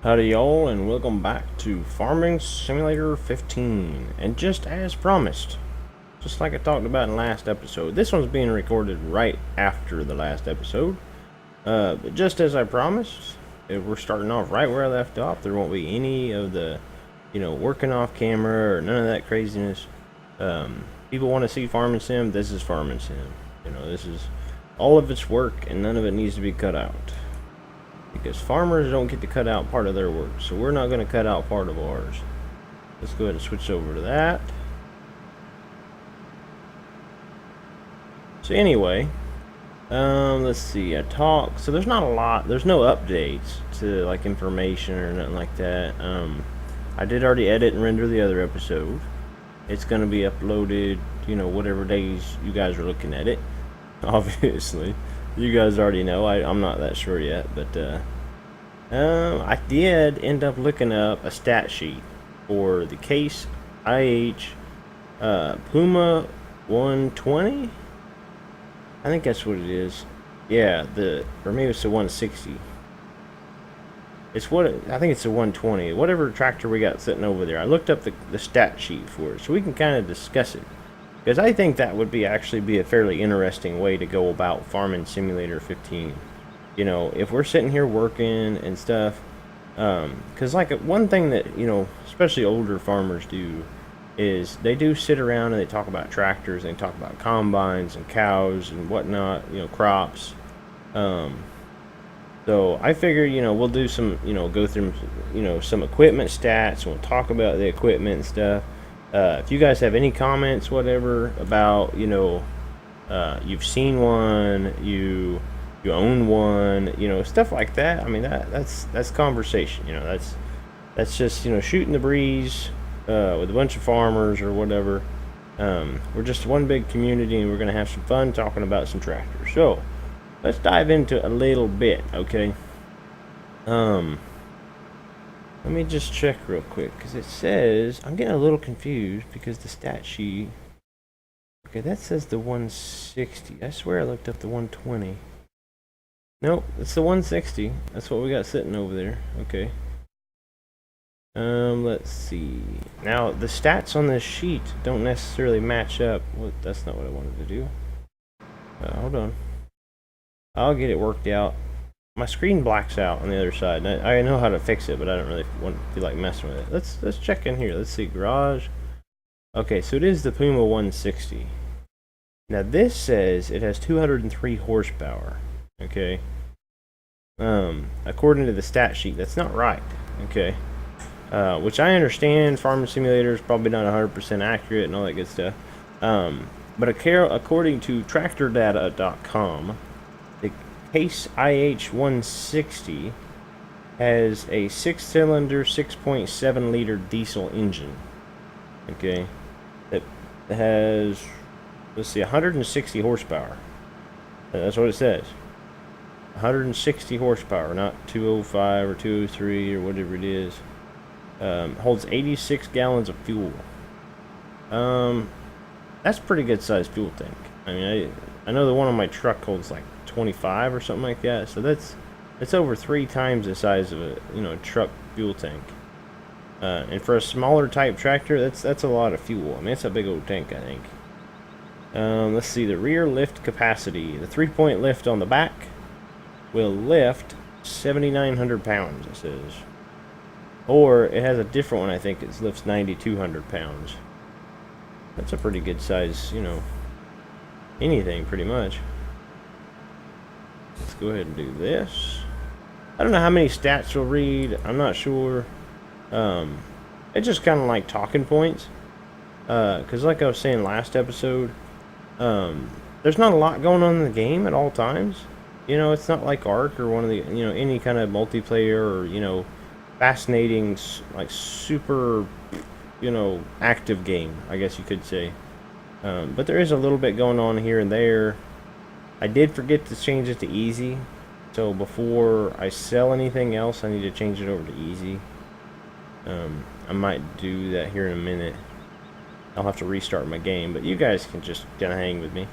Howdy y'all, and welcome back to Farming Simulator 15. And just as promised, just like I talked about in the last episode, this one's being recorded right after the last episode. But just as I promised, if we're starting off right where I left off, there won't be any of the, working off camera or none of that craziness. People want to see Farming Sim, this is Farming Sim. This is all of its work and none of it needs to be cut out. Because farmers don't get to cut out part of their work, so we're not going to cut out part of ours. Let's go ahead and switch over to that. So anyway, let's see. So there's not a lot. There's no updates to like information or nothing like that. I did already edit and render the other episode. It's going to be uploaded, whatever days you guys are looking at it. Obviously. You guys already know. I'm not that sure yet, but I did end up looking up a stat sheet for the Case IH Puma 120. I think that's what it is. Yeah, or maybe it's the 160. I think it's the 120. Whatever tractor we got sitting over there. I looked up the stat sheet for it, so we can kind of discuss it. Because I think that would actually be a fairly interesting way to go about Farming Simulator 15. If we're sitting here working and stuff, because like one thing that, especially older farmers do, is they do sit around and they talk about tractors, and they talk about combines and cows and whatnot, crops. So I figure, we'll do some, go through, some equipment stats, and we'll talk about the equipment and stuff. If you guys have any comments, whatever, about, you've seen one, you own one, stuff like that. I mean, that's conversation, that's just, shooting the breeze, with a bunch of farmers or whatever. We're just one big community, and we're going to have some fun talking about some tractors. So, let's dive into a little bit, okay? Let me just check real quick, because it says, I'm getting a little confused because the stat sheet, okay, that says the 160. I swear I looked up the 120. Nope, it's the 160. That's what we got sitting over there. Okay. Let's see. Now, the stats on this sheet don't necessarily match up. That's not what I wanted to do. Hold on. I'll get it worked out. My screen blacks out on the other side. I know how to fix it, but I don't really feel like messing with it. Let's check in here. Let's see, garage. Okay, so it is the Puma 160. Now this says it has 203 horsepower. Okay. According to the stat sheet, that's not right. Okay. Which I understand, Farming Simulator is probably not 100% accurate and all that good stuff. But according to TractorData.com, the Case IH 160 has a 6-cylinder, 6.7 liter diesel engine. Okay, that has, let's see, 160 horsepower. That's what it says. 160 horsepower, not 205 or 203 or whatever it is. Holds 86 gallons of fuel. That's a pretty good sized fuel tank. I mean, I know the one on my truck holds like 25 or something like that, so that's over 3 times the size of a truck fuel tank. And for a smaller type tractor, that's a lot of fuel. I mean, it's a big old tank, I think. Let's see, the rear lift capacity. The 3-point lift on the back will lift 7,900 pounds, it says. Or it has a different one, I think it lifts 9,200 pounds. That's a pretty good size, anything pretty much. Let's go ahead and do this. I don't know how many stats we'll read. I'm not sure. It's just kind of like talking points. Because like I was saying last episode, there's not a lot going on in the game at all times. It's not like Ark or one of the, any kind of multiplayer or, fascinating, like super, active game, I guess you could say. But there is a little bit going on here and there. I did forget to change it to easy, so before I sell anything else, I need to change it over to easy. I might do that here in a minute. I'll have to restart my game, but you guys can just kind of hang with me.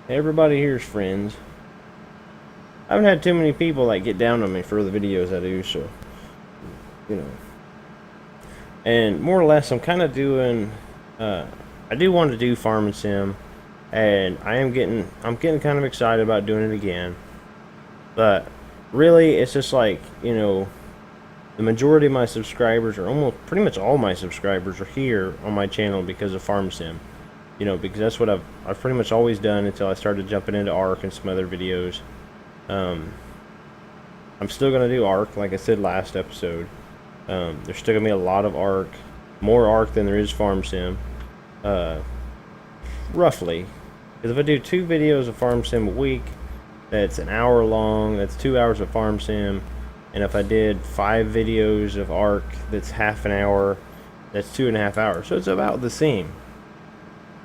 Everybody here's friends. I haven't had too many people like get down on me for the videos I do, so you know. And more or less, I'm kind of doing. I do want to do Farm and Sim, and I'm getting kind of excited about doing it again. But really, it's just like, you know, the majority of my subscribers, or almost pretty much all my subscribers, are here on my channel because of Farm Sim. You know, because that's what I've pretty much always done until I started jumping into Ark and some other videos. I'm still gonna do Ark, like I said last episode. There's still gonna be a lot of Ark, more Ark than there is Farm Sim, roughly. Because if I do 2 videos of Farm Sim a week, that's an hour long. That's 2 hours of Farm Sim. And if I did 5 videos of Ark, that's half an hour. That's 2.5 hours. So it's about the same,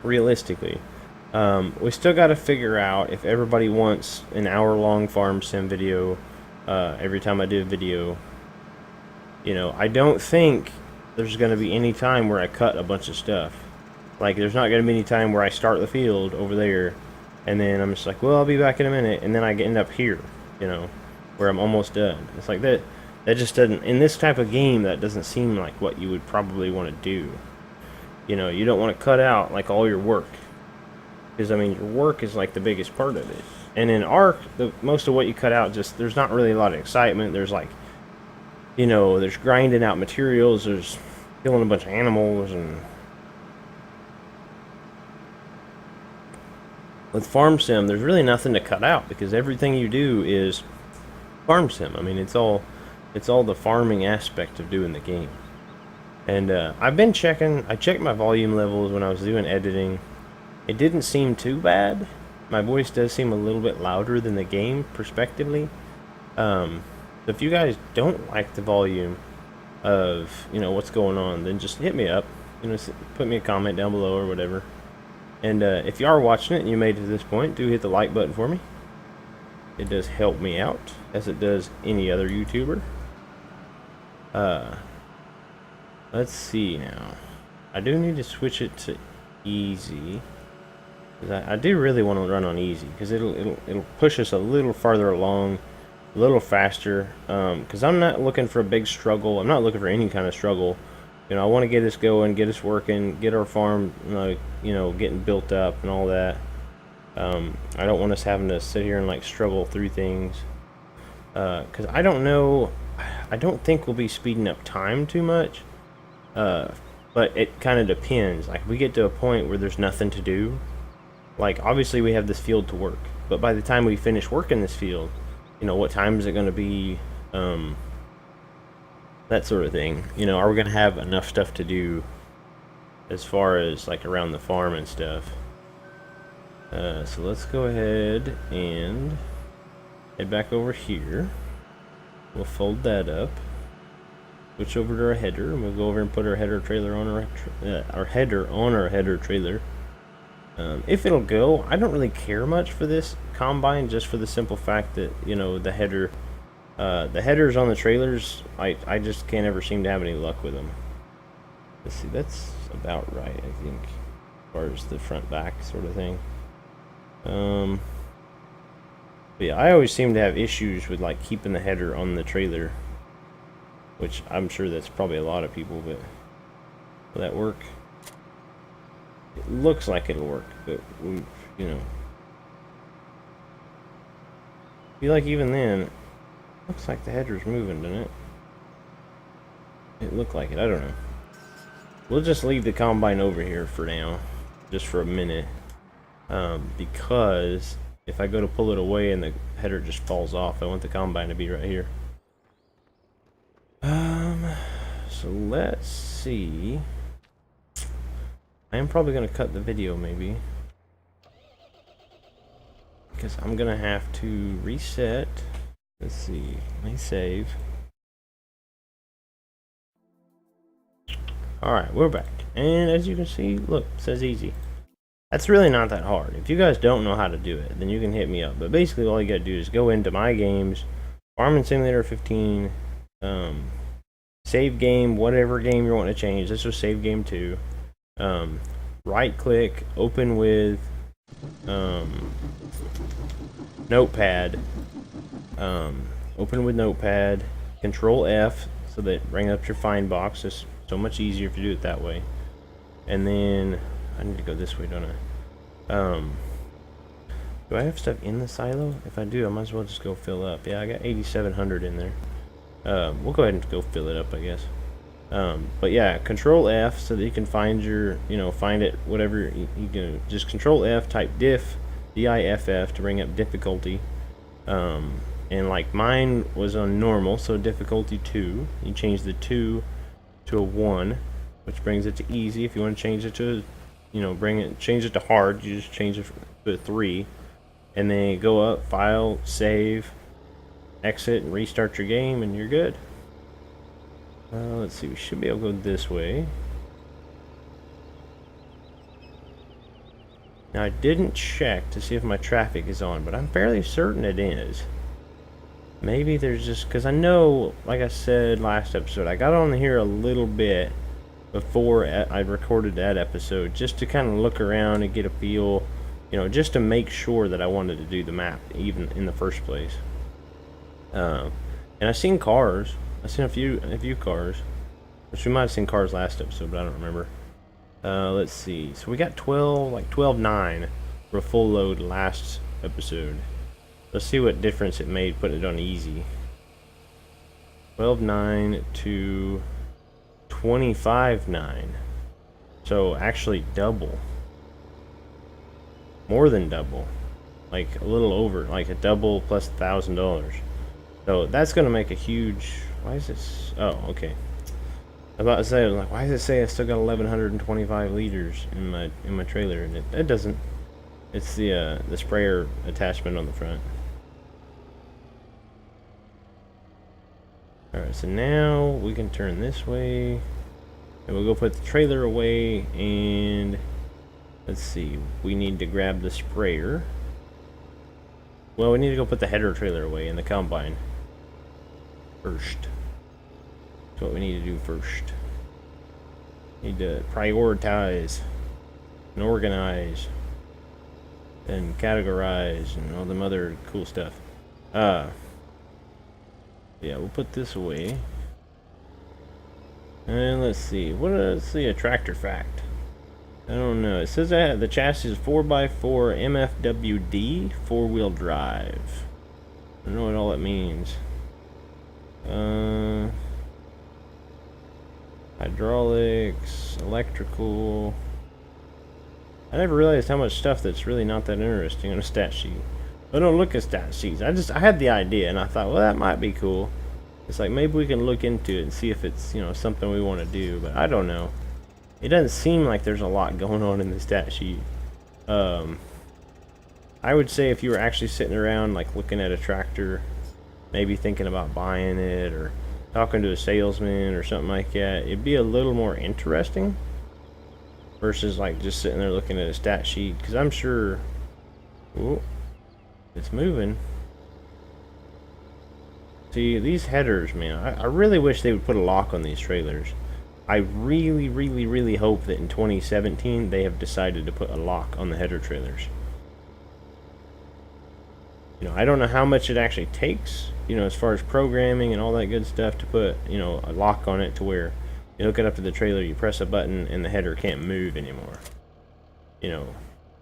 realistically. We still got to figure out if everybody wants an hour-long Farm Sim video every time I do a video. You know, I don't think there's going to be any time where I cut a bunch of stuff. Like, there's not going to be any time where I start the field over there, and then I'm just like, well, I'll be back in a minute, and then I end up here, you know, where I'm almost done. It's like that just doesn't, in this type of game, that doesn't seem like what you would probably want to do. You know, you don't want to cut out, like, all your work. Because, I mean, your work is, like, the biggest part of it. And in Ark, most of what you cut out, just, there's not really a lot of excitement. There's, like, you know, there's grinding out materials, there's killing a bunch of animals, and with Farm Sim, there's really nothing to cut out because everything you do is Farm Sim. I mean, it's all the farming aspect of doing the game. And I've been checking. I checked my volume levels when I was doing editing. It didn't seem too bad. My voice does seem a little bit louder than the game, prospectively. If you guys don't like the volume of, you know, what's going on, then just hit me up. You know, put me a comment down below or whatever. And if you are watching it and you made it to this point, do hit the like button for me. It does help me out, as it does any other YouTuber. Let's see now. I do need to switch it to easy. I do really want to run on easy because it'll push us a little farther along, a little faster. Because I'm not looking for a big struggle. I'm not looking for any kind of struggle. You know, I want to get us going, get us working, get our farm, you know, getting built up and all that. I don't want us having to sit here and like struggle through things. Because I don't know, I don't think we'll be speeding up time too much. But it kind of depends. Like, we get to a point where there's nothing to do. Like, obviously we have this field to work, but by the time we finish working this field, you know, what time is it going to be? That sort of thing. You know, are we going to have enough stuff to do as far as like around the farm and stuff? So let's go ahead and head back over here. We'll fold that up. Switch over to our header, and we'll go over and put our header trailer on our header trailer. If it'll go, I don't really care much for this combine, just for the simple fact that, you know, the headers on the trailers, I just can't ever seem to have any luck with them. Let's see, that's about right, I think, as far as the front back sort of thing. But yeah, I always seem to have issues with like keeping the header on the trailer, which I'm sure that's probably a lot of people, but will that work? It looks like it'll work, but we, you know, I feel like even then, looks like the header's moving, doesn't it? It looked like it, I don't know. We'll just leave the combine over here for now, just for a minute, because if I go to pull it away and the header just falls off, I want the combine to be right here. So let's see. I am probably going to cut the video, maybe, because I'm going to have to reset. Let's see. Let me save. Alright, we're back. And as you can see, look, it says easy. That's really not that hard. If you guys don't know how to do it, then you can hit me up. But basically, all you got to do is go into My Games, Farming Simulator 15, save game, whatever game you want to change. This was save game 2. Right click, open with Notepad. Open with Notepad, Control F, so that bring up your find box. It's so much easier if you do it that way. And then I need to go this way, don't I? Do I have stuff in the silo? If I do, I might as well just go fill up. Yeah, I got 8,700 in there. We'll go ahead and go fill it up, I guess. But yeah, Control F so that you can find your, find it, whatever you can. Just Control F, type diff, DIFF to bring up difficulty. And like mine was on normal, so difficulty 2. You change the 2 to a 1, which brings it to easy. If you want to change it to, change it to hard, you just change it to a 3. And then go up, file, save, exit, and restart your game, and you're good. Let's see, we should be able to go this way. Now, I didn't check to see if my traffic is on, but I'm fairly certain it is. Maybe there's just, because I know, like I said last episode, I got on here a little bit before I recorded that episode, just to kind of look around and get a feel, just to make sure that I wanted to do the map, even in the first place. And I've seen cars. I've seen a few cars, which we might have seen cars last episode, but I don't remember. Let's see. So we got 12.9 for a full load last episode. Let's see what difference it made putting it on easy. 12.9 to 25.9. So actually double. More than double. Like a little over, like a double plus $1,000. So that's gonna make a huge. Why is this? Oh, okay. I was about to say, I was like, why does it say I still got 1,125 liters in my trailer? And it doesn't. It's the sprayer attachment on the front. All right, so now we can turn this way, and we'll go put the trailer away. And let's see, we need to grab the sprayer. Well, we need to go put the header trailer away in the combine first. That's what we need to do first. Need to prioritize and organize and categorize and all them other cool stuff. Yeah, we'll put this away. And let's see. Let's see a tractor fact. I don't know. It says that the chassis is 4x4 MFWD 4-wheel drive. I don't know what all that means. Hydraulics, electrical. I never realized how much stuff that's really not that interesting on a stat sheet. I don't look at stat sheets. I had the idea and I thought, well, that might be cool. It's like maybe we can look into it and see if it's, something we want to do, but I don't know. It doesn't seem like there's a lot going on in the stat sheet. I would say if you were actually sitting around like looking at a tractor, maybe thinking about buying it or talking to a salesman or something like that, it'd be a little more interesting versus like just sitting there looking at a stat sheet, because I'm sure. Ooh, it's moving. See, these headers, man, I really wish they would put a lock on these trailers. I really, really, really hope that in 2017 they have decided to put a lock on the header trailers. I don't know how much it actually takes, as far as programming and all that good stuff to put, a lock on it to where you hook it up to the trailer, you press a button, and the header can't move anymore.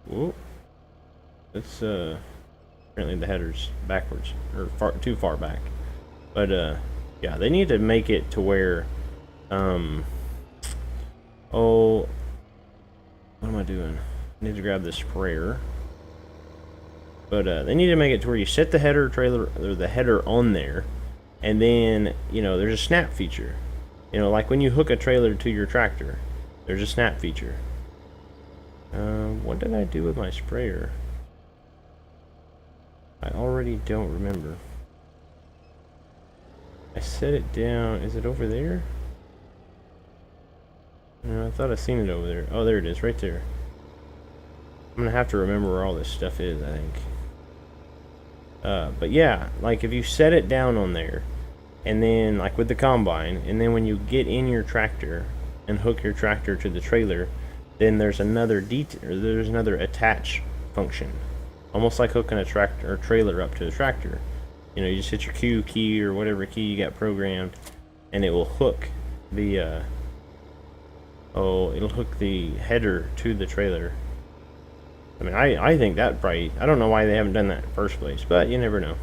Whoop. It's, apparently the header's backwards, or too far back. But, yeah, they need to make it to where, oh, what am I doing? I need to grab the sprayer. But they need to make it to where you set the header trailer or the header on there, and then there's a snap feature. Like when you hook a trailer to your tractor, there's a snap feature. What did I do with my sprayer? I already don't remember. I set it down. Is it over there? No, I thought I seen it over there. Oh, there it is, right there. I'm gonna have to remember where all this stuff is, I think. But yeah, like if you set it down on there, and then like with the combine, and then when you get in your tractor and hook your tractor to the trailer, then there's another there's another attach function, almost like hooking a tractor or trailer up to the tractor. You just hit your Q key or whatever key you got programmed, and it will hook the it'll hook the header to the trailer. I mean, I think that probably, I don't know why they haven't done that in the first place, but you never know.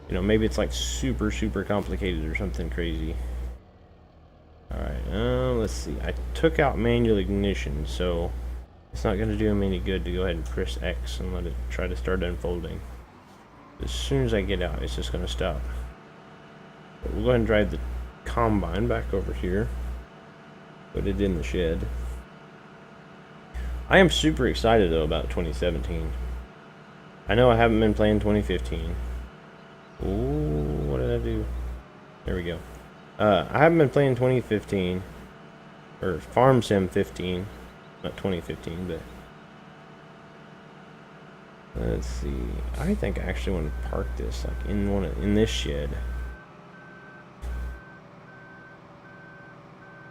You know, maybe it's like super complicated or something crazy. Alright, let's see. I took out manual ignition, so it's not going to do them any good to go ahead and press X and let it try to start unfolding. As soon as I get out, it's just going to stop. But we'll go ahead and drive the combine back over here. Put it in the shed. I am super excited though about 2017. I know I haven't been playing 2015. Ooh, what did I do? There we go. I haven't been playing 2015 or Farm Sim 15, not 2015, but let's see. I think I actually want to park this like in this shed.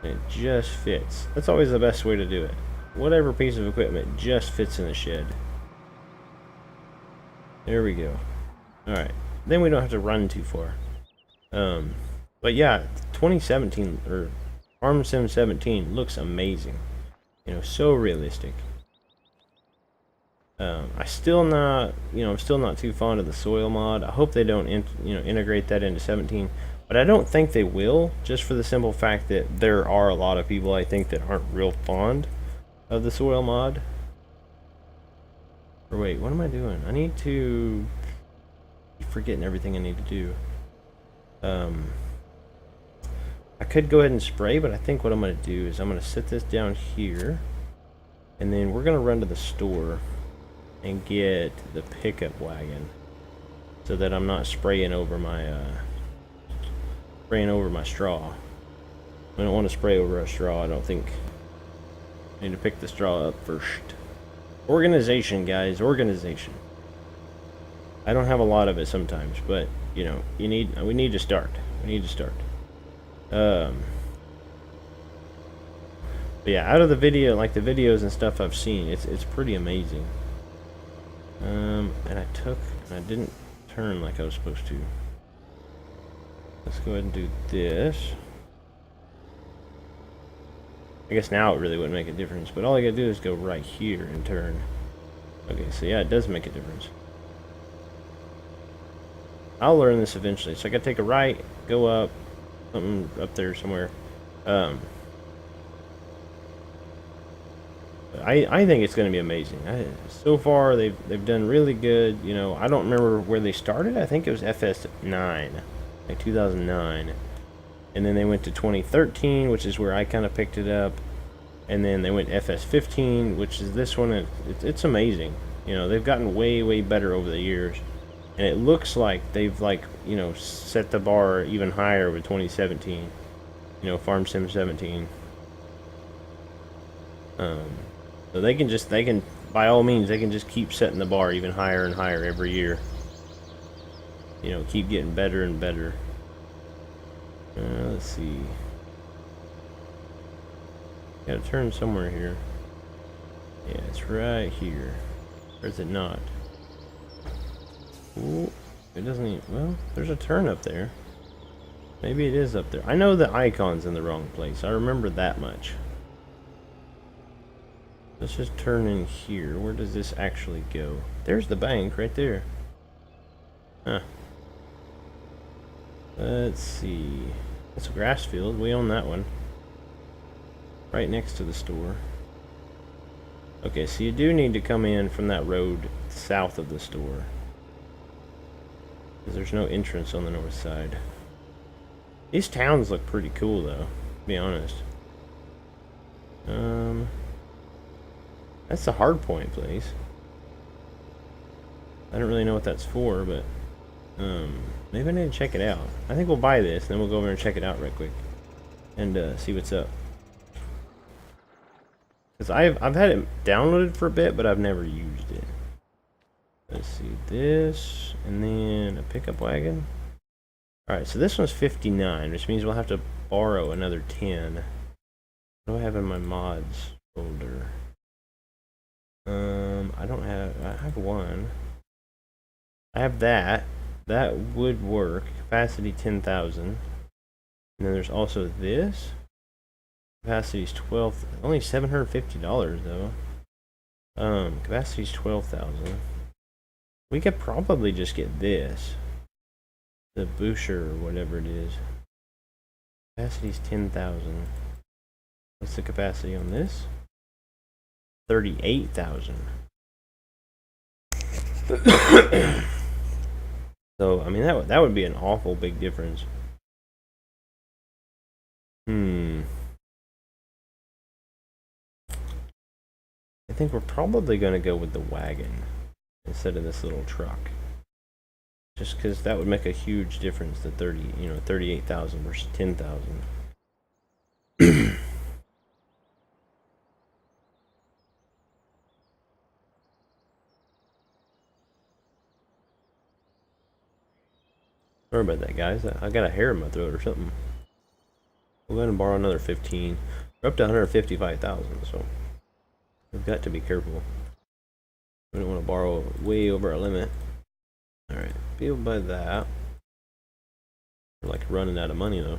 It just fits. That's always the best way to do it. Whatever piece of equipment just fits in the shed. There we go. Alright. Then we don't have to run too far. But yeah, 2017, or Farm Sim 17 looks amazing. You know, so realistic. I'm still not too fond of the soil mod. I hope they don't integrate that into 17. But I don't think they will, just for the simple fact that there are a lot of people I think that aren't real fond of the soil mod. Or wait, what am I doing? I need to... I'm forgetting everything I need to do. I could go ahead and spray, but I think what I'm going to do is I'm going to set this down here. And then we're going to run to the store and get the pickup wagon. So that I'm not spraying over my straw. I don't want to spray over a straw, I don't think. I need to pick the straw up first. Organization, guys, organization. I don't have a lot of it sometimes, but you know, we need to start. We need to start. But yeah, out of the video, like the videos and stuff I've seen, it's pretty amazing. And I didn't turn like I was supposed to. Let's go ahead and do this. I guess now it really wouldn't make a difference, but all I gotta do is go right here and turn. Okay, so yeah, it does make a difference. I'll learn this eventually. So I gotta take a right, go up, something up there somewhere. I think it's gonna be amazing. So far they've done really good. You know, I don't remember where they started. I think it was FS9, like 2009. And then they went to 2013, which is where I kind of picked it up. And then they went FS15, which is this one. It's amazing. You know, they've gotten way better over the years. And it looks like they've, like, you know, set the bar even higher with 2017. You know, Farm Sim 17. So they can, by all means, they can just keep setting the bar even higher and higher every year. You know, keep getting better and better. Let's see. Gotta turn somewhere here. Yeah, it's right here. Or is it not? Ooh, it doesn't even... Well, there's a turn up there. Maybe it is up there. I know the icon's in the wrong place. I remember that much. Let's just turn in here. Where does this actually go? There's the bank right there. Huh. Let's see. It's a grass field. We own that one. Right next to the store. Okay, so you do need to come in from that road south of the store. Because there's no entrance on the north side. These towns look pretty cool, though, to be honest. That's the hard point place. I don't really know what that's for, but maybe I need to check it out. I think we'll buy this, then we'll go over and check it out right quick and see what's up. Because I've had it downloaded for a bit, but I've never used it. Let's see, this, and then a pickup wagon. Alright, so this one's 59, which means we'll have to borrow another 10. What do I have in my mods folder? I have one. I have that. That would work. Capacity 10,000. And then there's also this. Capacity's 12, only $750 though. Capacity's 12,000. We could probably just get this. The Boucher or whatever it is. Capacity's 10,000. What's the capacity on this? 38,000. So, I mean, that would be an awful big difference. I think we're probably going to go with the wagon instead of this little truck. Just because that would make a huge difference, the 38,000 versus 10,000. Sorry about that, guys. I got a hair in my throat or something. We'll go ahead and borrow another 15. We're up to 155,000, so we've got to be careful. We don't want to borrow way over our limit. Alright, feel by that. We're like running out of money though.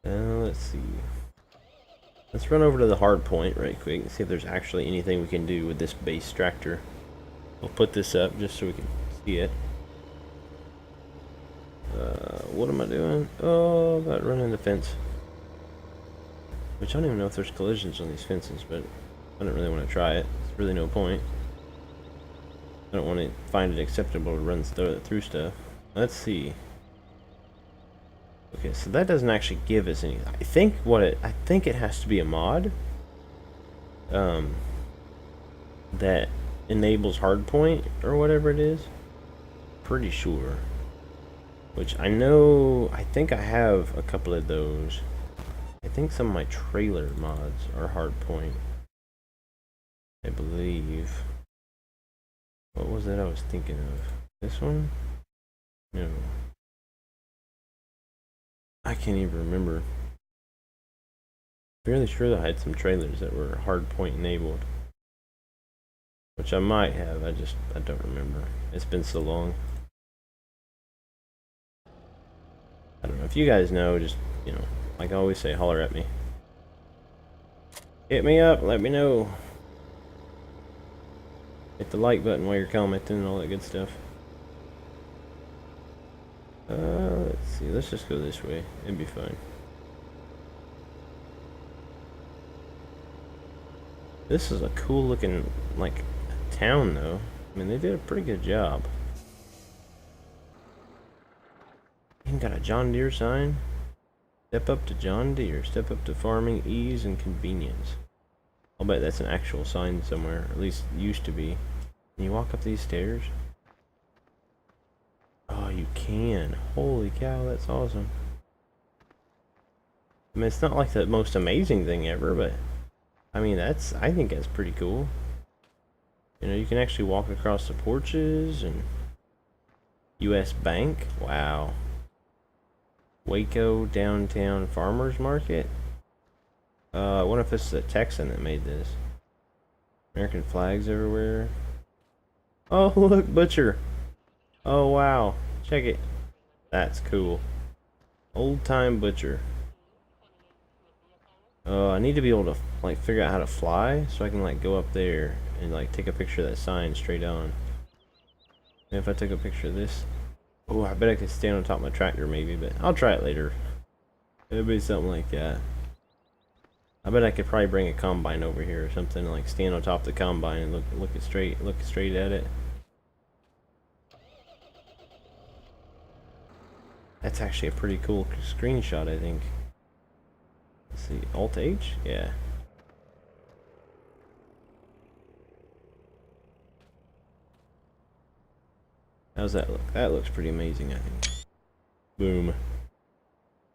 Let's see. Let's run over to the hard point right quick and see if there's actually anything we can do with this base tractor. We'll put this up just so we can see it. What am I doing? Oh, about running the fence. Which I don't even know if there's collisions on these fences, but I don't really want to try it. There's really no point. I don't want to find it acceptable to run through stuff. Let's see. Okay, so that doesn't actually give us anything. I think it has to be a mod that enables hardpoint or whatever it is. Pretty sure. Which I think I have a couple of those. I think some of my trailer mods are hardpoint. I believe. What was it I was thinking of? This one? No. I can't even remember. Fairly sure that I had some trailers that were hardpoint enabled. Which I might have, I don't remember. It's been so long. I don't know. If you guys know, just, like I always say, holler at me. Hit me up, let me know. Hit the like button while you're commenting and all that good stuff. Let's see. Let's just go this way. It'd be fine. This is a cool looking, like, town, though. I mean, they did a pretty good job. Even got a John Deere sign. Step up to John Deere. Step up to farming, ease, and convenience. I'll bet that's an actual sign somewhere. At least used to be. Can you walk up these stairs? Oh, you can. Holy cow, that's awesome. I mean, it's not like the most amazing thing ever, but I mean, I think that's pretty cool. You can actually walk across the porches and U.S. Bank. Wow. Waco Downtown Farmers Market. I wonder if this is a Texan that made this. American flags everywhere. Oh, look, butcher. Oh, wow. Check it. That's cool. Old time butcher. I need to be able to, like, figure out how to fly so I can, like, go up there and, like, take a picture of that sign straight on. And if I took a picture of this. Oh, I bet I could stand on top of my tractor maybe, but I'll try it later. It'll be something like that. I bet I could probably bring a combine over here or something, like stand on top of the combine and look straight at it. That's actually a pretty cool screenshot, I think. Let's see, Alt H? Yeah. How's that look? That looks pretty amazing, I think. Boom.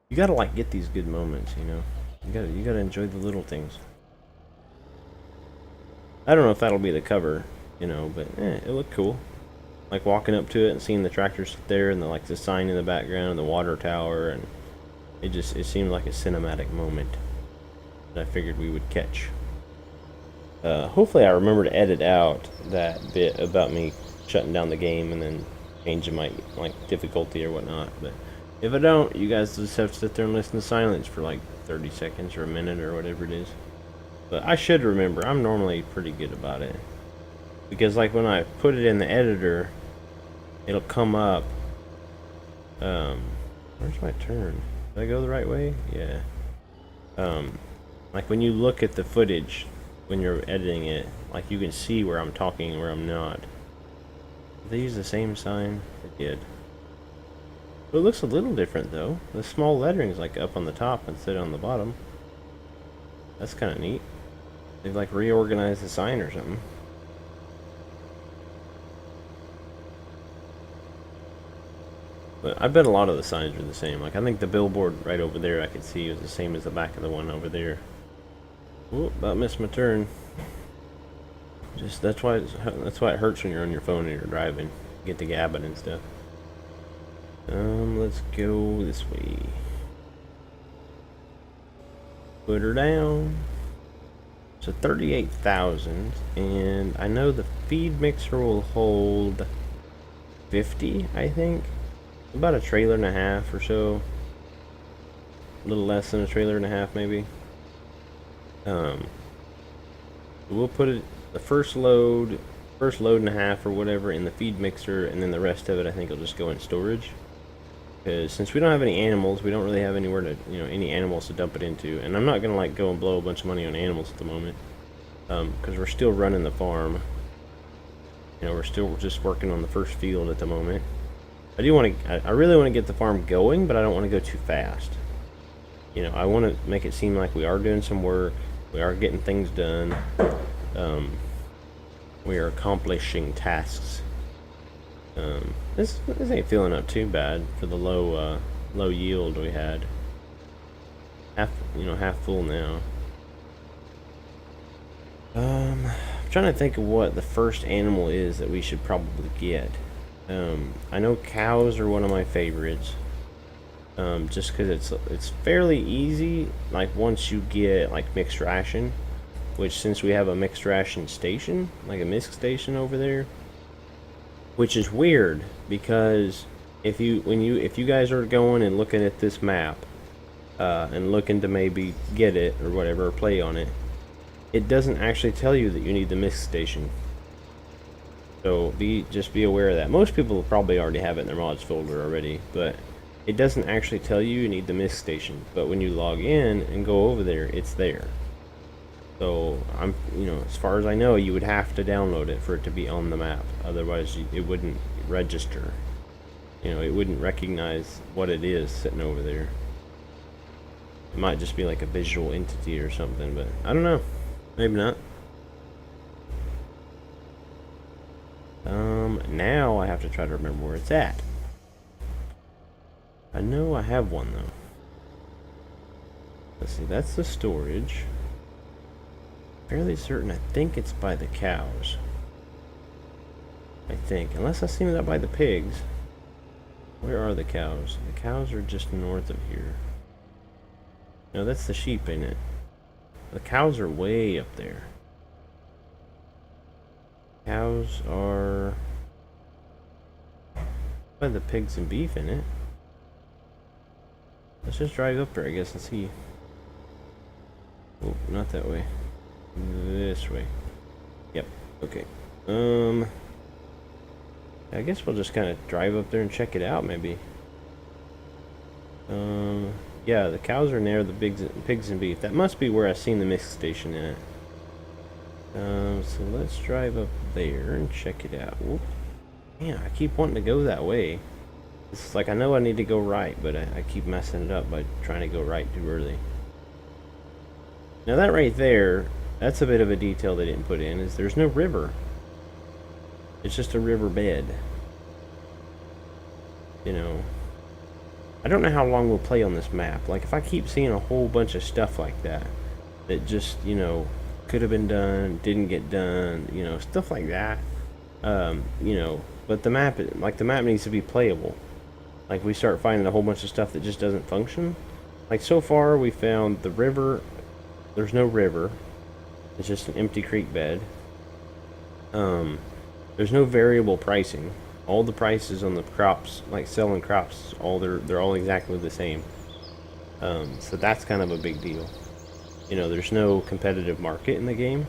You gotta, like, get these good moments, You gotta enjoy the little things. I don't know if that'll be the cover, but it looked cool. Like walking up to it and seeing the tractor sit there and the sign in the background and the water tower, and it seemed like a cinematic moment that I figured we would catch. Hopefully I remember to edit out that bit about me shutting down the game and then changing my difficulty or whatnot, but If I don't, you guys just have to sit there and listen to silence for like 30 seconds or a minute or whatever it is. But I should remember. I'm normally pretty good about it. Because like when I put it in the editor, it'll come up. Where's my turn? Did I go the right way? Yeah. Like when you look at the footage when you're editing it, like you can see where I'm talking and where I'm not. Did they use the same sign? They did. But it looks a little different though. The small lettering's like up on the top instead of on the bottom. That's kind of neat. They've like reorganized the sign or something. But I bet a lot of the signs are the same. Like I think the billboard right over there I could see was the same as the back of the one over there. Whoop, about missed my turn. Just that's why it hurts when you're on your phone and you're driving. You get the gabbing and stuff. Let's go this way. Put her down. So 38,000, and I know the feed mixer will hold 50, I think. About a trailer and a half or so. A little less than a trailer and a half, maybe. We'll put it the first load and a half or whatever in the feed mixer, and then the rest of it I think will just go in storage. Because since we don't have any animals, we don't really have anywhere to, any animals to dump it into. And I'm not gonna like go and blow a bunch of money on animals at the moment, because we're still running the farm. We're still just working on the first field at the moment. I really want to get the farm going, but I don't want to go too fast. I want to make it seem like we are doing some work, we are getting things done, we are accomplishing tasks. This ain't feeling up too bad for the low yield we had. Half full now. I'm trying to think of what the first animal is that we should probably get. I know cows are one of my favorites. Just because it's fairly easy. Like once you get like mixed ration, which since we have a mixed ration station, like a MISC station over there, which is weird because if you guys are going and looking at this map, and looking to maybe get it or whatever, or play on it, it doesn't actually tell you that you need the MISC station. So just be aware of that. Most people will probably already have it in their mods folder already, but it doesn't actually tell you need the MISC station. But when you log in and go over there, it's there. So as far as I know, you would have to download it for it to be on the map. Otherwise, it wouldn't register. It wouldn't recognize what it is sitting over there. It might just be like a visual entity or something, but I don't know. Maybe not. Now I have to try to remember where it's at. I know I have one though. Let's see, that's the storage. Fairly certain, I think it's by the cows. I think, unless I've seen it up by the pigs. Where are the cows? The cows are just north of here. No, that's the sheep, ain't it? The cows are way up there. Cows are by the pigs and beef in it. Let's just drive up there, I guess, and see. Oh, not that way. This way. Yep. Okay. I guess we'll just kind of drive up there and check it out, maybe. Yeah, the cows are near the pigs and beef. That must be where I've seen the mix station at. So let's drive up there and check it out. Whoop. Yeah, I keep wanting to go that way. It's like I know I need to go right, but I keep messing it up by trying to go right too early. Now that right there, that's a bit of a detail they didn't put in, is there's no river. It's just a river bed. I don't know how long we'll play on this map. Like if I keep seeing a whole bunch of stuff like that just, could have been done, didn't get done, stuff like that. But the map needs to be playable. Like we start finding a whole bunch of stuff that just doesn't function. Like so far we found the river, there's no river. It's just an empty creek bed. There's no variable pricing. all the prices on the crops, like selling crops, they're all exactly the same. So that's kind of a big deal. You know, there's no competitive market in the game,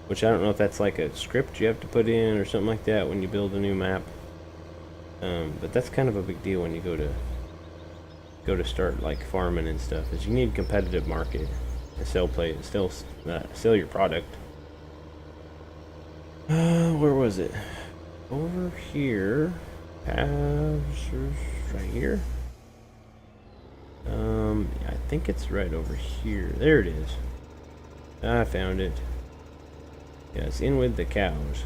which I don't know if that's like a script you have to put in or something like that when you build a new map. But that's kind of a big deal when you go to start like farming and stuff. Is you need a competitive market to sell your product. Where was it? Over here. Right here. I think it's right over here. There it is. I found it. Yeah, it's in with the cows.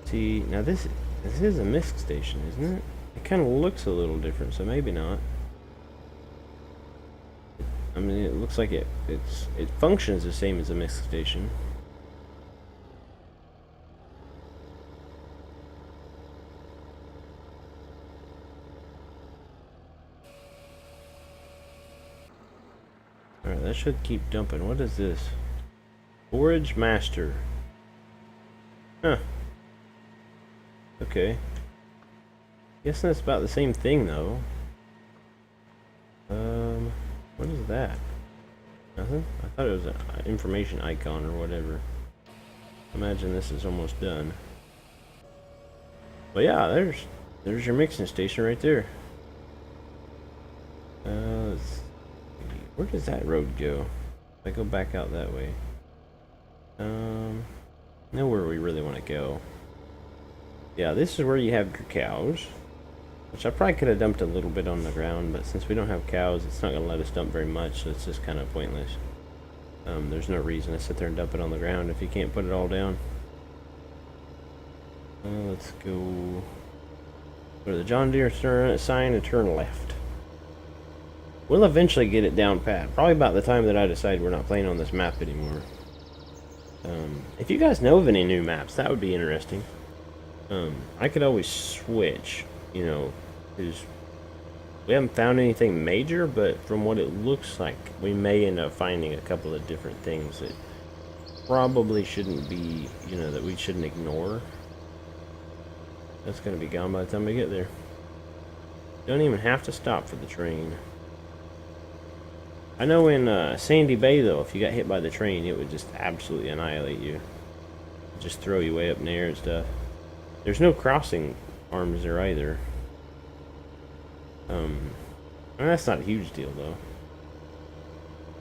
See, now this is a misc station, isn't it? It kind of looks a little different, so maybe not. I mean, it looks like it functions the same as a misc station. Alright, that should keep dumping. What is this? Forage Master. Huh. Okay. Guessing it's about the same thing, though. What is that? Nothing? I thought it was an information icon or whatever. Imagine this is almost done. But yeah, there's your mixing station right there. Where does that road go? If I go back out that way. Know where we really want to go. Yeah, this is where you have your cows. Which I probably could have dumped a little bit on the ground, but since we don't have cows, it's not going to let us dump very much, so it's just kind of pointless. There's no reason to sit there and dump it on the ground if you can't put it all down. Let's go to the John Deere sign and turn left. We'll eventually get it down pat. Probably about the time that I decide we're not playing on this map anymore. If you guys know of any new maps, that would be interesting. I could always switch, you know, because we haven't found anything major, but from what it looks like, we may end up finding a couple of different things that probably shouldn't be, you know, that we shouldn't ignore. That's going to be gone by the time we get there. Don't even have to stop for the train. I know in Sandy Bay, though, if you got hit by the train, it would just absolutely annihilate you. Just throw you way up in the air and stuff. There's no crossing arms there either. I mean, that's not a huge deal, though.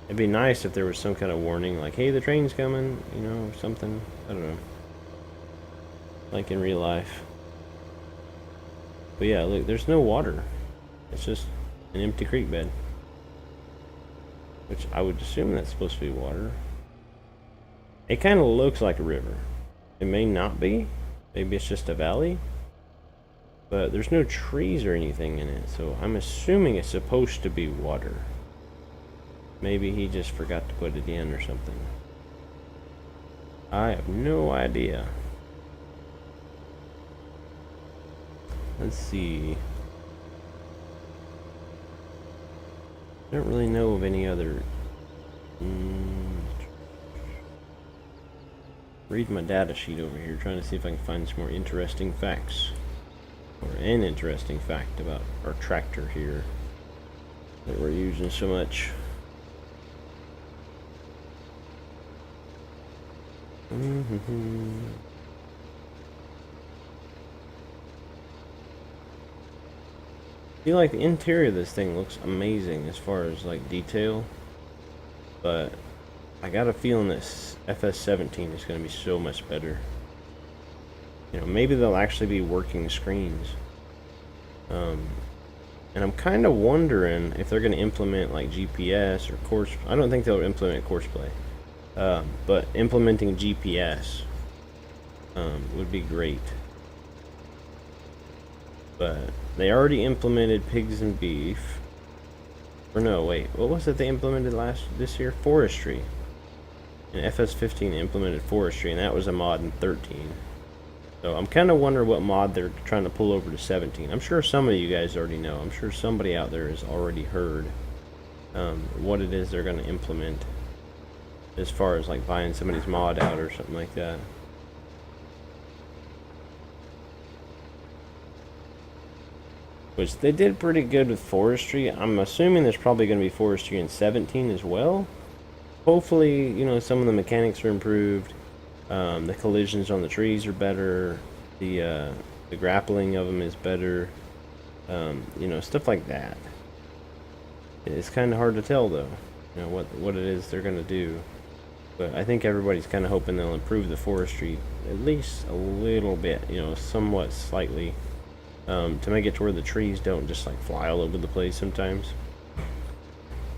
It'd be nice if there was some kind of warning, like, hey, the train's coming, you know, or something. I don't know. Like in real life. But yeah, look, there's no water. It's just an empty creek bed. Which I would assume that's supposed to be water. It kind of looks like a river. It may not be. Maybe it's just a valley. But there's no trees or anything in it, so I'm assuming it's supposed to be water. Maybe he just forgot to put it in or something. I have no idea. Let's see. I don't really know of any other... Read my data sheet over here, trying to see if I can find some more interesting facts. Or an interesting fact about our tractor here that we're using so much. I feel like the interior of this thing looks amazing as far as like detail, but I got a feeling this FS17 is going to be so much better. You know, maybe they'll actually be working screens. And I'm kind of wondering if they're going to implement like GPS or course. I don't think they'll implement course play, but implementing GPS would be great. But they already implemented pigs and beef. Or no, wait, what was it they implemented this year? Forestry. In FS15 they implemented forestry, and that was a mod in 13. So I'm kind of wondering what mod they're trying to pull over to 17. I'm sure some of you guys already know. I'm sure somebody out there has already heard what it is they're going to implement as far as like buying somebody's mod out or something like that. which they did pretty good with forestry. I'm assuming there's probably going to be forestry in 17 as well. Hopefully, you know, some of the mechanics are improved. The collisions on the trees are better. The grappling of them is better. You know, stuff like that. It's kind of hard to tell though, you know, what it is they're gonna do. But I think everybody's kind of hoping they'll improve the forestry at least a little bit, you know, somewhat slightly, to make it to where the trees don't just like fly all over the place sometimes.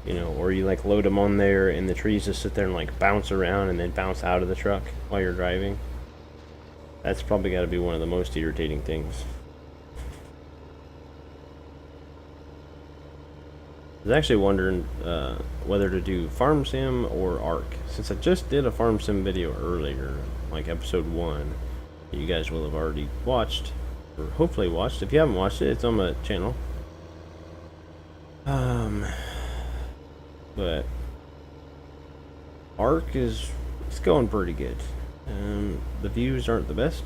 You know, or you like load them on there and the trees just sit there and like bounce around and then bounce out of the truck while you're driving. That's probably got to be one of the most irritating things. I was actually wondering whether to do Farm Sim or Ark. Since I just did a Farm Sim video earlier, like episode 1, you guys will have already watched, or hopefully watched. If you haven't watched it, it's on my channel. But Ark it's going pretty good. The views aren't the best,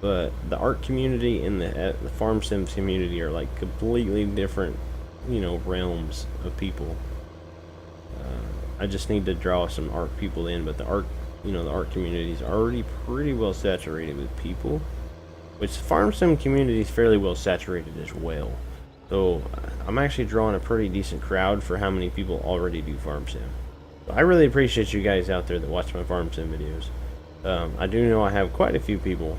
but the Ark community and the Farm Sims community are like completely different, you know, realms of people. I just need to draw some Ark people in, but the Ark, you know, the Ark community is already pretty well saturated with people, which the Farm Sim community is fairly well saturated as well. So I'm actually drawing a pretty decent crowd for how many people already do Farm Sim. So I really appreciate you guys out there that watch my Farm Sim videos. I do know I have quite a few people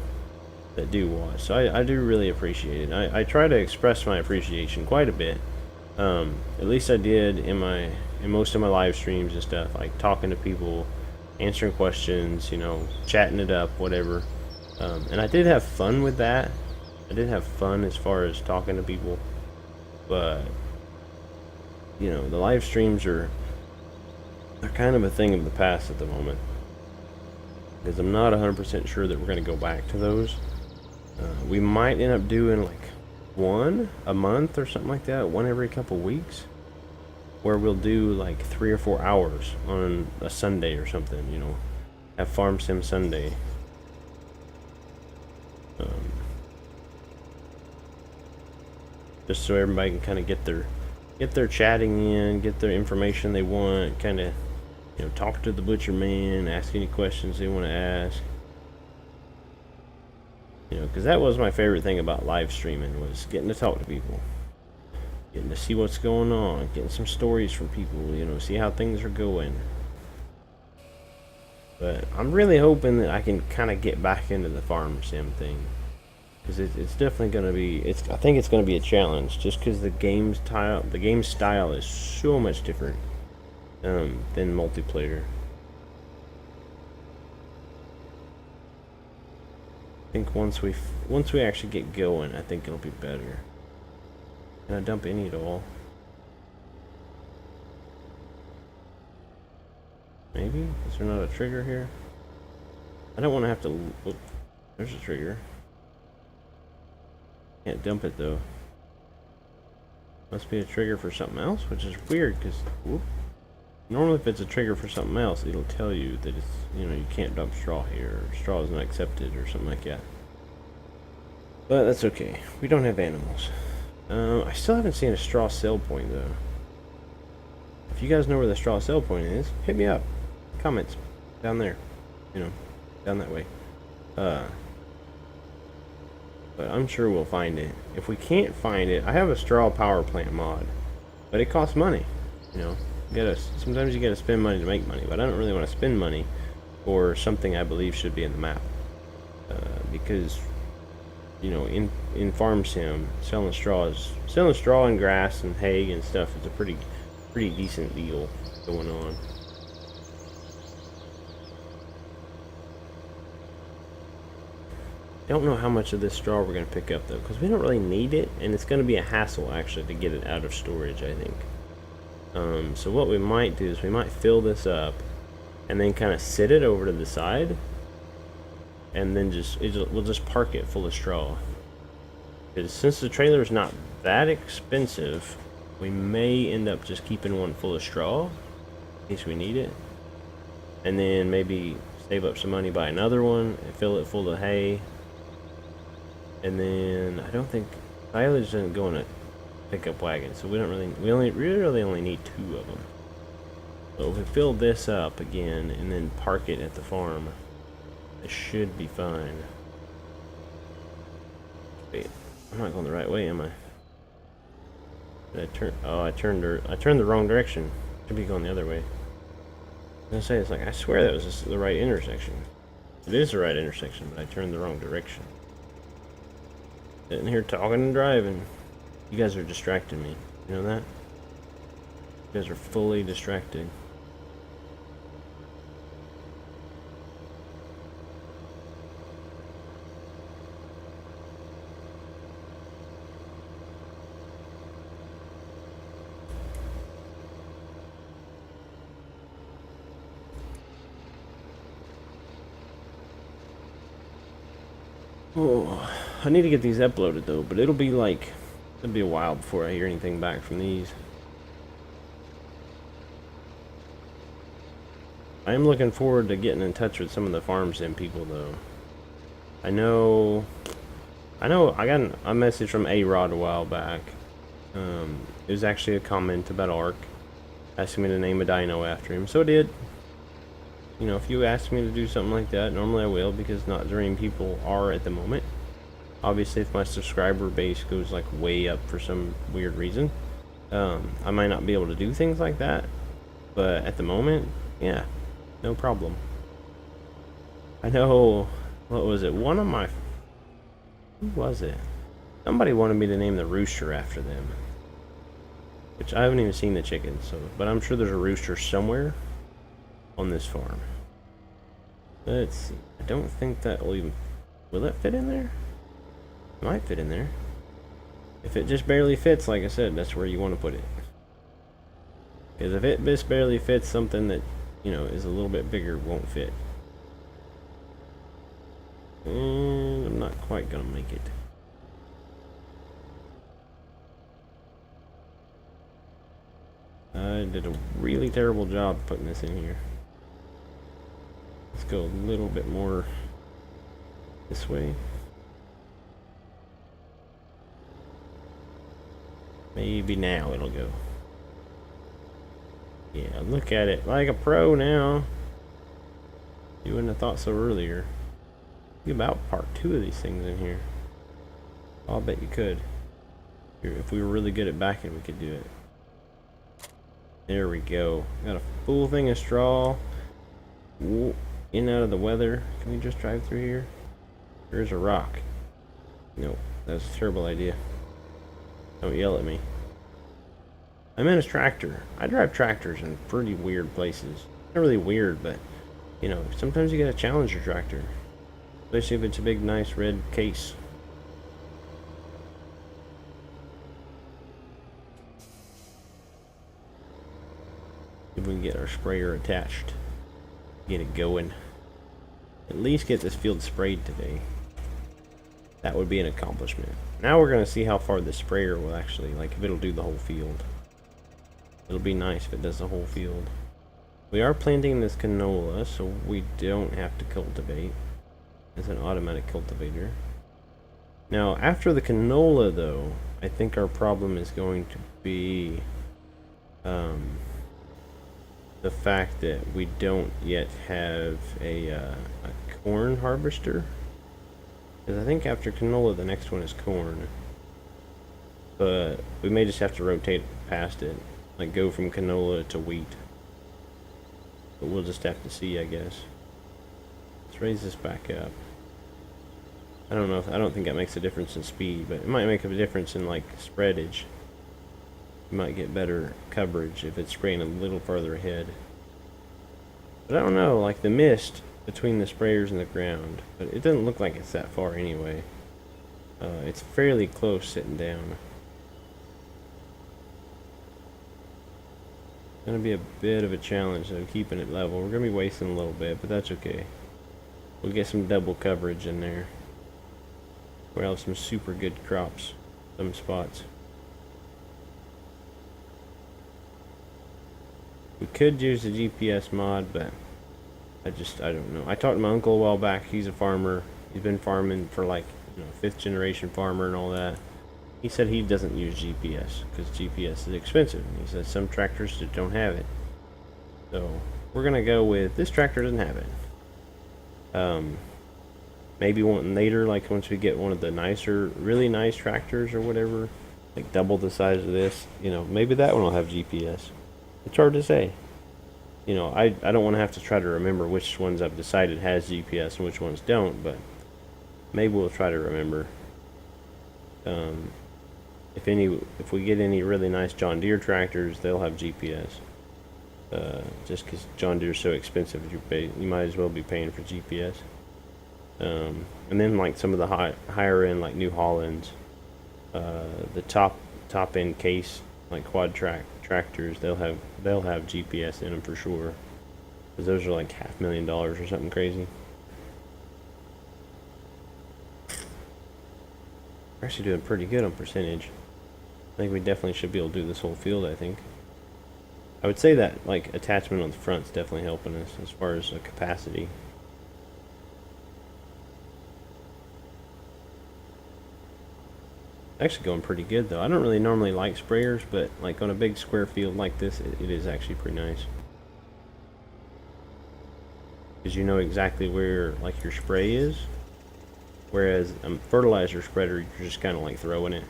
that do watch, so I do really appreciate it. I try to express my appreciation quite a bit. At least I did in most of my live streams and stuff, like talking to people, answering questions, you know, chatting it up, whatever. And I did have fun with that. I did have fun as far as talking to people. But, you know, the live streams they're kind of a thing of the past at the moment. Because I'm not 100% sure that we're going to go back to those. We might end up doing like one a month or something like that, one every couple weeks, where we'll do like 3 or 4 hours on a Sunday or something, you know, have Farm Sim Sunday. Just so everybody can kind of get their chatting in, get their information they want, kind of, you know, talk to the butcher man, ask any questions they want to ask. You know, because that was my favorite thing about live streaming, was getting to talk to people, getting to see what's going on, getting some stories from people, you know, see how things are going. But I'm really hoping that I can kind of get back into the Farm Sim thing. Because it's definitely going to be, I think it's going to be a challenge, just because the game style is so much different than multiplayer. I think once we actually get going, I think it'll be better. Can I dump any at all? Maybe? Is there not a trigger here? I don't want to have to... Oh, there's a trigger. Can't dump it though. Must be a trigger for something else, which is weird because normally if it's a trigger for something else, it'll tell you that it's, you know, you can't dump straw here, or straw is not accepted, or something like that. But that's okay. We don't have animals. I still haven't seen a straw sell point though. If you guys know where the straw sell point is, hit me up. Comments down there. You know, down that way. But I'm sure we'll find it. If we can't find it, I have a straw power plant mod, but it costs money. You know, sometimes you gotta spend money to make money, but I don't really want to spend money for something I believe should be in the map, because, you know, in Farm Sim, selling straw and grass and hay and stuff is a pretty decent deal going on. I don't know how much of this straw we're going to pick up though, because we don't really need it, and it's going to be a hassle actually to get it out of storage, I think. So what we might do is we might fill this up and then kind of sit it over to the side, and then we'll just park it full of straw. Because since the trailer is not that expensive, we may end up just keeping one full of straw in case we need it, and then maybe save up some money, buy another one and fill it full of hay. And then I don't think Silage doesn't go in a pickup wagon, so we don't really only need 2 of them. So if we fill this up again and then park it at the farm, it should be fine. Wait, I'm not going the right way, am I? Did I turn? Oh, I turned the wrong direction. Should be going the other way. I was gonna say, it's like, I swear that was just the right intersection. It is the right intersection, but I turned the wrong direction. Sitting here talking and driving. You guys are distracting me. You know that? You guys are fully distracted. Oh, I need to get these uploaded though, but it'll be a while before I hear anything back from these. I am looking forward to getting in touch with some of the farms and people though. I know I got a message from A-Rod a while back. It was actually a comment about Ark, asking me to name a dino after him, so I did. You know, if you ask me to do something like that, normally I will, because not very many people are at the moment. Obviously, if my subscriber base goes like way up for some weird reason, I might not be able to do things like that. But at the moment, yeah, no problem. I know, what was it? Who was it? Somebody wanted me to name the rooster after them. Which I haven't even seen the chickens, so, but I'm sure there's a rooster somewhere on this farm. Let's see. I don't think that will it fit in there? It might fit in there. If it just barely fits, like I said, that's where you want to put it. Because if it just barely fits, something that, you know, is a little bit bigger won't fit. And I'm not quite gonna make it. I did a really terrible job putting this in here. Let's go a little bit more this way. Maybe now it'll go. Yeah, look at it like a pro now. You wouldn't have thought so earlier. You about park 2 of these things in here. I'll bet you could. If we were really good at backing, we could do it. There we go. Got a full thing of straw. In and out of the weather. Can we just drive through here? There's a rock. Nope, that's a terrible idea. Don't yell at me. I'm in a tractor. I drive tractors in pretty weird places. Not really weird, but, you know, sometimes you gotta challenge your tractor. Especially if it's a big, nice red case. If we can get our sprayer attached. Get it going. At least get this field sprayed today. That would be an accomplishment. Now we're going to see how far the sprayer will actually, like, if it'll do the whole field. It'll be nice if it does the whole field. We are planting this canola, so we don't have to cultivate. It's an automatic cultivator. Now, after the canola, though, I think our problem is going to be the fact that we don't yet have a corn harvester. Because I think after canola, the next one is corn. But we may just have to rotate past it. Like, go from canola to wheat. But we'll just have to see, I guess. Let's raise this back up. I don't think that makes a difference in speed, but it might make a difference in, like, spreadage. You might get better coverage if it's spraying a little further ahead. But I don't know, like the mist between the sprayers and the ground. But it doesn't look like it's that far anyway. It's fairly close sitting down. It's going to be a bit of a challenge of keeping it level. We're going to be wasting a little bit, but that's okay. We'll get some double coverage in there. We'll have some super good crops. Some spots. We could use the GPS mod, but I don't know. I talked to my uncle a while back. He's a farmer. He's been farming for, like, you know, 5th generation farmer and all that. He said he doesn't use GPS because GPS is expensive. And he says some tractors just don't have it. So we're gonna go with this tractor doesn't have it. Maybe one later, like once we get one of the nicer, really nice tractors or whatever, like double the size of this, you know, maybe that one will have GPS. It's hard to say. You know, I don't want to have to try to remember which ones I've decided has GPS and which ones don't, but maybe we'll try to remember. If we get any really nice John Deere tractors, they'll have GPS. Just because John Deere's so expensive, you might as well be paying for GPS. And then like some of the higher end, like New Hollands, the top end case, like quad tractors, they'll have GPS in them for sure. Because those are like $500,000 or something crazy. We're actually doing pretty good on percentage. I think we definitely should be able to do this whole field, I think. I would say that like attachment on the front's definitely helping us as far as the capacity. Actually going pretty good though. I don't really normally like sprayers, but like on a big square field like this, it is actually pretty nice. Because you know exactly where like your spray is. Whereas a fertilizer spreader, you're just kind of like throwing it.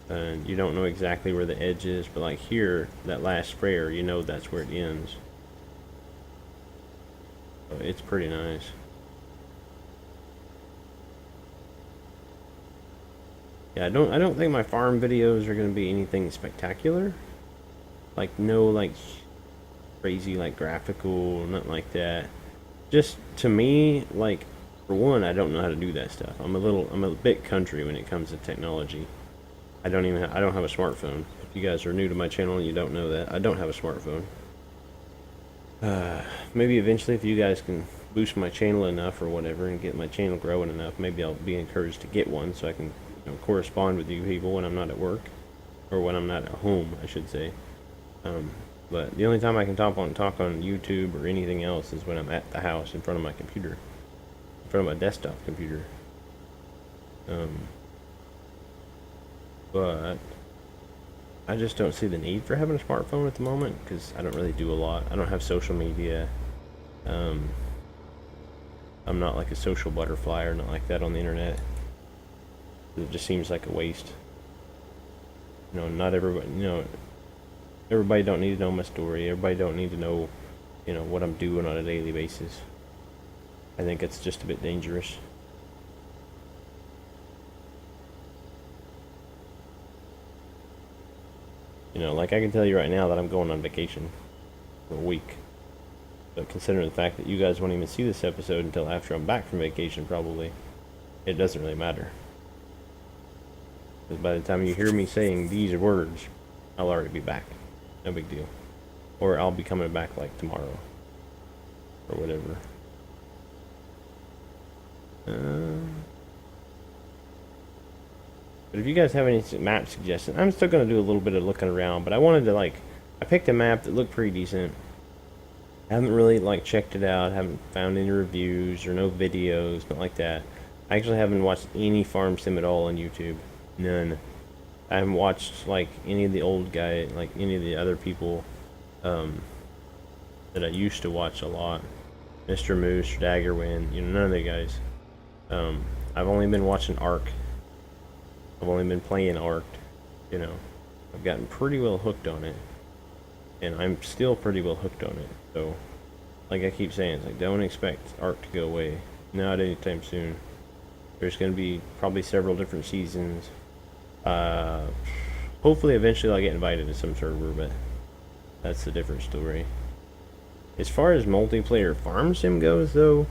And you don't know exactly where the edge is, but like here, that last sprayer, you know that's where it ends. So it's pretty nice. Yeah, I don't think my farm videos are gonna be anything spectacular. Like no like crazy like graphical, nothing like that. Just to me, like for one, I don't know how to do that stuff. I'm a bit country when it comes to technology. I don't have a smartphone. If you guys are new to my channel and you don't know that, I don't have a smartphone. Maybe eventually if you guys can boost my channel enough or whatever and get my channel growing enough, maybe I'll be encouraged to get one so I can correspond with you people when I'm not at work, or when I'm not at home, I should say. But the only time I can talk on YouTube or anything else is when I'm at the house in front of my computer, in front of my desktop computer. But I just don't see the need for having a smartphone at the moment because I don't really do a lot. I don't have social media. I'm not like a social butterfly or not like that on the internet. It just seems like a waste. Not everybody, everybody don't need to know my story. Everybody don't need to know, what I'm doing on a daily basis. I think it's just a bit dangerous. Like I can tell you right now that I'm going on vacation for a week. But considering the fact that you guys won't even see this episode until after I'm back from vacation, probably, it doesn't really matter. Because by the time you hear me saying these words, I'll already be back. No big deal. Or I'll be coming back like tomorrow. Or whatever. But if you guys have any map suggestions, I'm still going to do a little bit of looking around. But I wanted to I picked a map that looked pretty decent. I haven't really checked it out. Haven't found any reviews or no videos, nothing like that. I actually haven't watched any farm sim at all on YouTube. None. I haven't watched any of the old guy, any of the other people that I used to watch a lot. Mr. Moose, Daggerwind, none of the guys. I've only been watching Ark. I've only been playing Ark. I've gotten pretty well hooked on it. And I'm still pretty well hooked on it. So, like I keep saying, it's don't expect Ark to go away. Not anytime soon. There's going to be probably several different seasons. Hopefully eventually I'll get invited to some server, but that's a different story. As far as multiplayer farm sim goes though,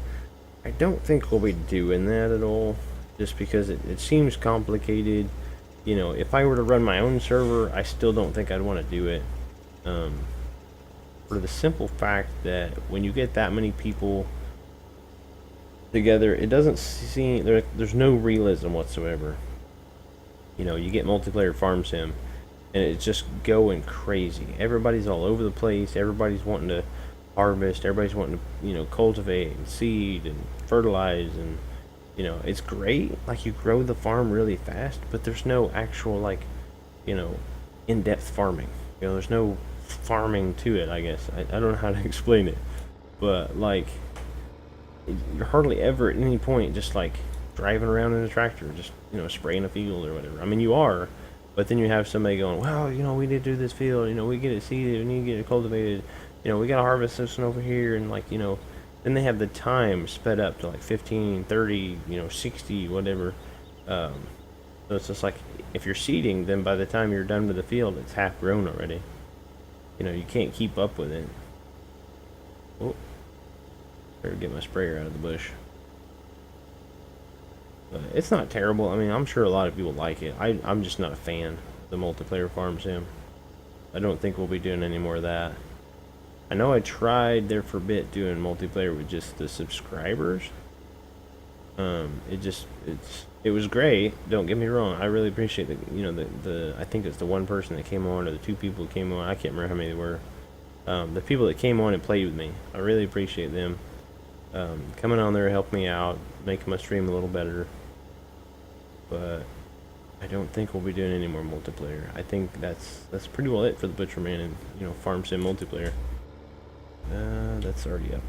I don't think we'll be doing that at all, just because it seems complicated. If I were to run my own server, I still don't think I'd want to do it, for the simple fact that when you get that many people together, it doesn't seem there's no realism whatsoever. You get multiplayer farm sim and it's just going crazy. Everybody's all over the place. Everybody's wanting to harvest. Everybody's wanting to cultivate and seed and fertilize, and You know, it's great. Like, you grow the farm really fast, but there's no actual, like, you know, in-depth farming. You know, there's no farming to it, I guess. I don't know how to explain it. But, like, you're hardly ever at any point just, like, driving around in a tractor, just, you know, spraying a field or whatever. I mean, you are, but then you have somebody going, well, you know, we need to do this field. You know, we get it seeded, we need to get it cultivated. You know, we got to harvest this one over here. And, like, you know, then they have the time sped up to, like, 15, 30, you know, 60, whatever. Um, so it's just like, if you're seeding, then by the time you're done with the field, it's half grown already. You know, you can't keep up with it. Oh, better get my sprayer out of the bush. But it's not terrible. I mean, I'm sure a lot of people like it. I'm just not a fan of the multiplayer farm sim. I don't think we'll be doing any more of that. I know I tried there for a bit doing multiplayer with just the subscribers. It was great. Don't get me wrong. I really appreciate the I think it's the one person that came on or the two people that came on. I can't remember how many there were. The people that came on and played with me, I really appreciate them coming on there, helping me out, making my stream a little better. But I don't think we'll be doing any more multiplayer. I think that's pretty well it for the Butcherman and, you know, Farm Sim multiplayer. That's already up.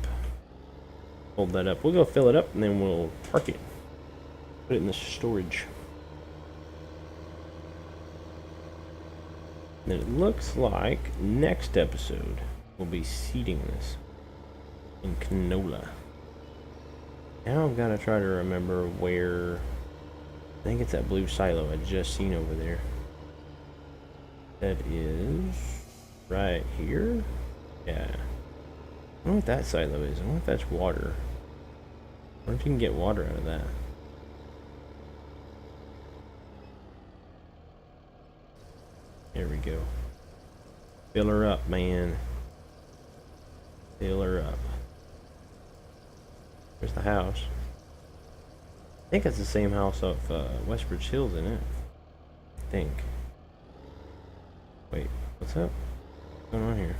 Hold that up. We'll go fill it up and then we'll park it. Put it in the storage. And it looks like next episode we'll be seeding this in canola. Now I've got to try to remember where. I think it's that blue silo I just seen over there. That is right here. Yeah. I wonder what that silo is. I wonder if that's water. I wonder if you can get water out of that. There we go. Fill her up, man. Fill her up. There's the house. I think it's the same house off Westbridge Hills, isn't it? I think. Wait, what's up? What's going on here?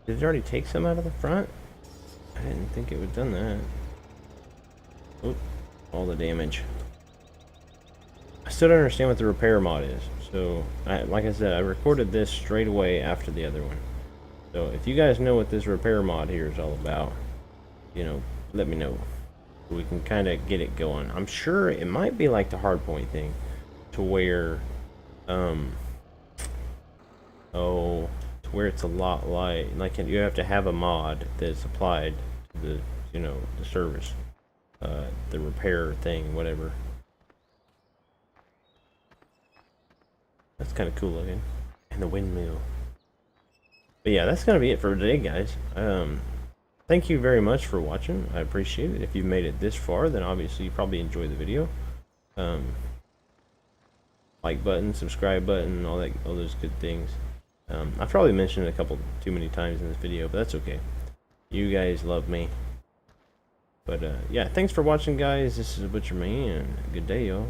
Did it already take some out of the front? I didn't think it would have done that. Oop, all the damage. I still don't understand what the repair mod is. So, like I said, I recorded this straight away after the other one. So, if you guys know what this repair mod here is all about, you know, let me know. We can kind of get it going. I'm sure it might be like the hardpoint thing, to where, where it's a lot like you have to have a mod that's applied to the, you know, the service, the repair thing, whatever. That's kind of cool looking. And the windmill. But yeah, that's gonna be it for today, guys. Thank you very much for watching. I appreciate it. If you've made it this far, then obviously you probably enjoyed the video. Like button, subscribe button, all those good things. I've probably mentioned it a couple too many times in this video, but that's okay. You guys love me. But yeah, thanks for watching, guys. This is Butcher Man. Good day, y'all.